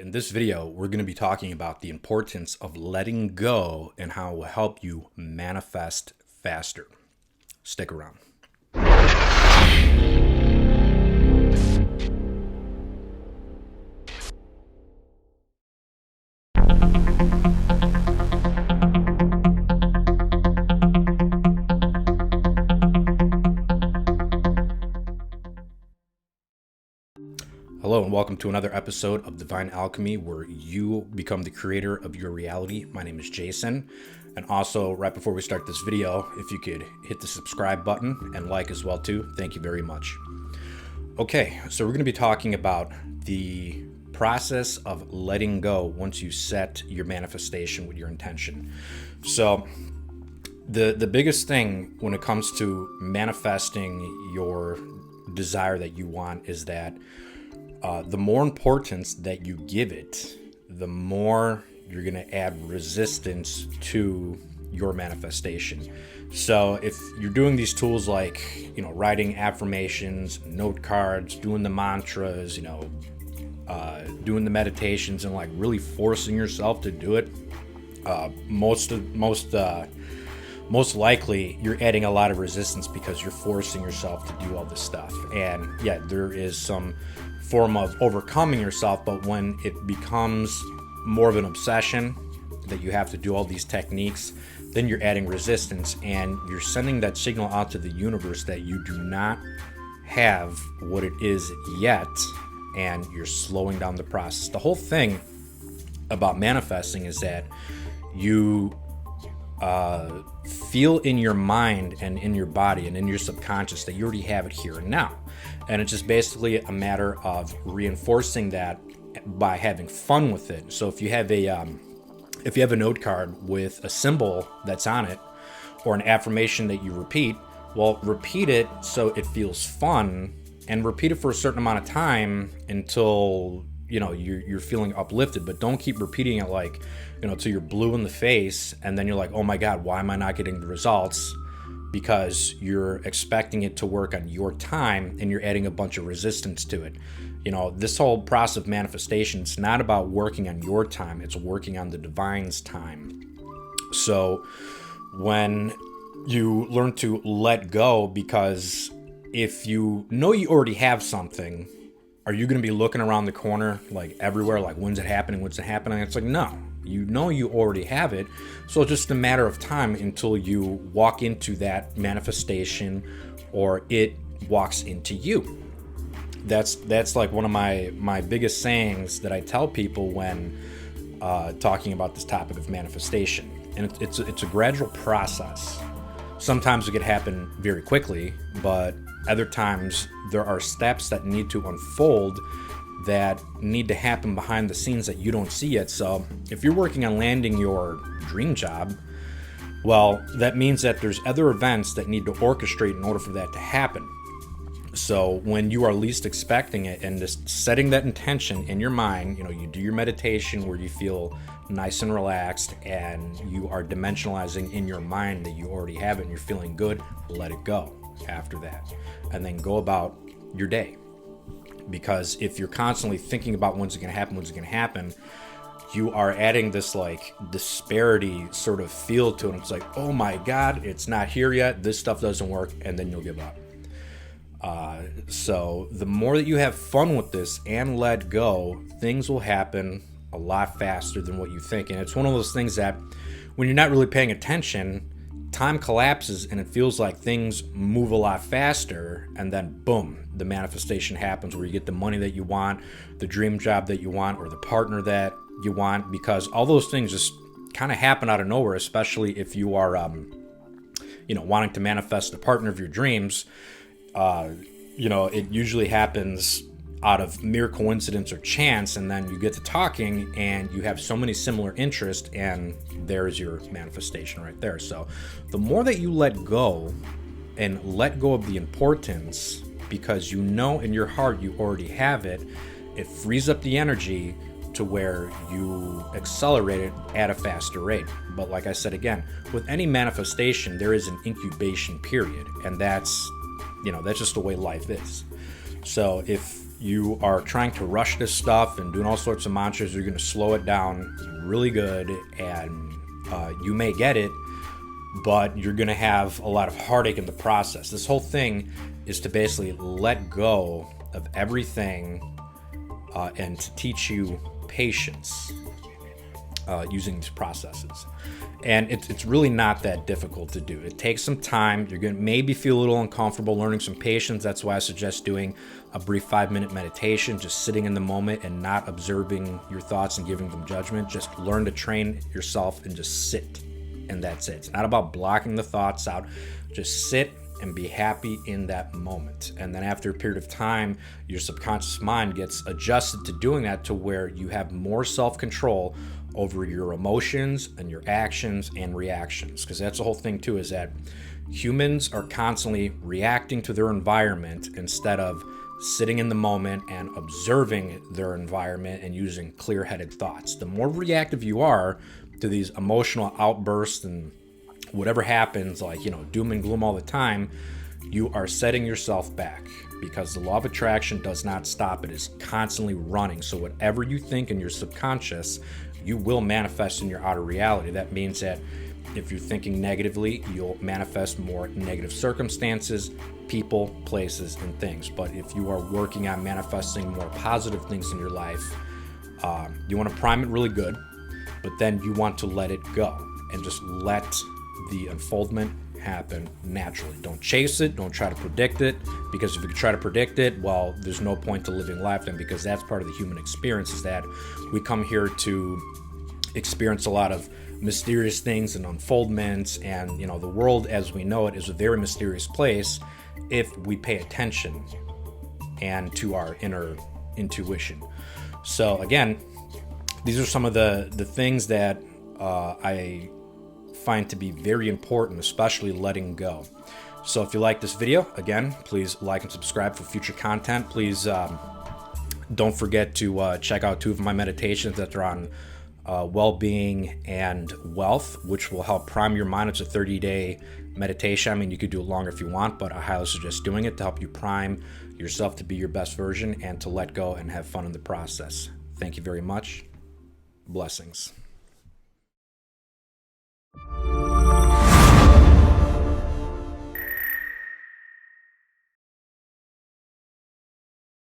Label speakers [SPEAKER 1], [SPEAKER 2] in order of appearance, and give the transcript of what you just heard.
[SPEAKER 1] In this video, we're going to be talking about the importance of letting go and how it will help you manifest faster. Stick around. Hello and welcome to another episode of Divine Alchemy, where you become the creator of your reality. My name is Jason. And also, right before we start this video, if you could hit the subscribe button and like as well too, thank you very much. Okay, so we're going to be talking about the process of letting go once you set your manifestation with your intention. So the biggest thing when it comes to manifesting your desire that you want is that the more importance that you give it, the more you're going to add resistance to your manifestation. So if you're doing these tools like, writing affirmations, note cards, doing the mantras, doing the meditations and like really forcing yourself to do it, most likely you're adding a lot of resistance because you're forcing yourself to do all this stuff. And yeah, there is some form of overcoming yourself, but when it becomes more of an obsession that you have to do all these techniques, then you're adding resistance and you're sending that signal out to the universe that you do not have what it is yet, and you're slowing down the process. The whole thing about manifesting is that you feel in your mind and in your body and in your subconscious that you already have it here and now. And it's just basically a matter of reinforcing that by having fun with it. So if you have a note card with a symbol that's on it or an affirmation that you repeat, well, repeat it so it feels fun and repeat it for a certain amount of time until you're feeling uplifted. But don't keep repeating it like till you're blue in the face and then you're like, oh my god, why am I not getting the results? Because you're expecting it to work on your time and you're adding a bunch of resistance to it. This whole process of manifestation, it's not about working on your time, it's working on the divine's time. So when you learn to let go, because if you know you already have something, are you going to be looking around the corner like everywhere, like when's it happening? It's like, no, you already have it. So it's just a matter of time until you walk into that manifestation or it walks into you. That's like one of my biggest sayings that I tell people when talking about this topic of manifestation. And it's a gradual process. Sometimes it could happen very quickly, but other times there are steps that need to unfold that need to happen behind the scenes that you don't see yet. So if you're working on landing your dream job, well, that means that there's other events that need to orchestrate in order for that to happen. So when you are least expecting it and just setting that intention in your mind, you do your meditation where you feel nice and relaxed and you are dimensionalizing in your mind that you already have it and you're feeling good, let it go after that. And then go about your day. Because if you're constantly thinking about when's it going to happen, you are adding this like disparity sort of feel to it. It's like, oh my God, it's not here yet. This stuff doesn't work. And then you'll give up. So the more that you have fun with this and let go, things will happen a lot faster than what you think. And it's one of those things that when you're not really paying attention, time collapses and it feels like things move a lot faster, and then boom, the manifestation happens where you get the money that you want, the dream job that you want, or the partner that you want, because all those things just kind of happen out of nowhere, especially if you are wanting to manifest the partner of your dreams. It usually happens out of mere coincidence or chance, and then you get to talking and you have so many similar interests, and there's your manifestation right there. So the more that you let go and let go of the importance, because in your heart you already have it, it frees up the energy to where you accelerate it at a faster rate. But like I said again, with any manifestation there is an incubation period, and that's just the way life is. So if you are trying to rush this stuff and doing all sorts of mantras, you're going to slow it down really good, and you may get it, but you're going to have a lot of heartache in the process. This whole thing is to basically let go of everything and to teach you patience using these processes. And it's really not that difficult to do. It takes some time. You're going to maybe feel a little uncomfortable learning some patience. That's why I suggest doing a brief 5-minute meditation, just sitting in the moment and not observing your thoughts and giving them judgment. Just learn to train yourself and just sit, and that's it. It's not about blocking the thoughts out. Just sit and be happy in that moment. And then after a period of time, your subconscious mind gets adjusted to doing that, to where you have more self-control over your emotions and your actions and reactions. Because that's the whole thing too, is that humans are constantly reacting to their environment instead of sitting in the moment and observing their environment and using clear-headed thoughts. The more reactive you are to these emotional outbursts and whatever happens, like, doom and gloom all the time, you are setting yourself back, because the law of attraction does not stop. It is constantly running. So whatever you think in your subconscious, you will manifest in your outer reality. That means that if you're thinking negatively, you'll manifest more negative circumstances, people, places, and things. But if you are working on manifesting more positive things in your life, you want to prime it really good, but then you want to let it go and just let the unfoldment happen naturally. Don't chase it. Don't try to predict it, because if you try to predict it, well, there's no point to living life then, because that's part of the human experience, is that we come here to experience a lot of mysterious things and unfoldments, and the world as we know it is a very mysterious place if we pay attention and to our inner intuition. So again, these are some of the things that I find to be very important, especially letting go. So if you like this video, again, please like and subscribe for future content. Please don't forget to check out 2 of my meditations that are on well-being and wealth, which will help prime your mind. It's a 30-day meditation. I mean, you could do it longer if you want, but I highly suggest doing it to help you prime yourself to be your best version and to let go and have fun in the process. Thank you very much. Blessings.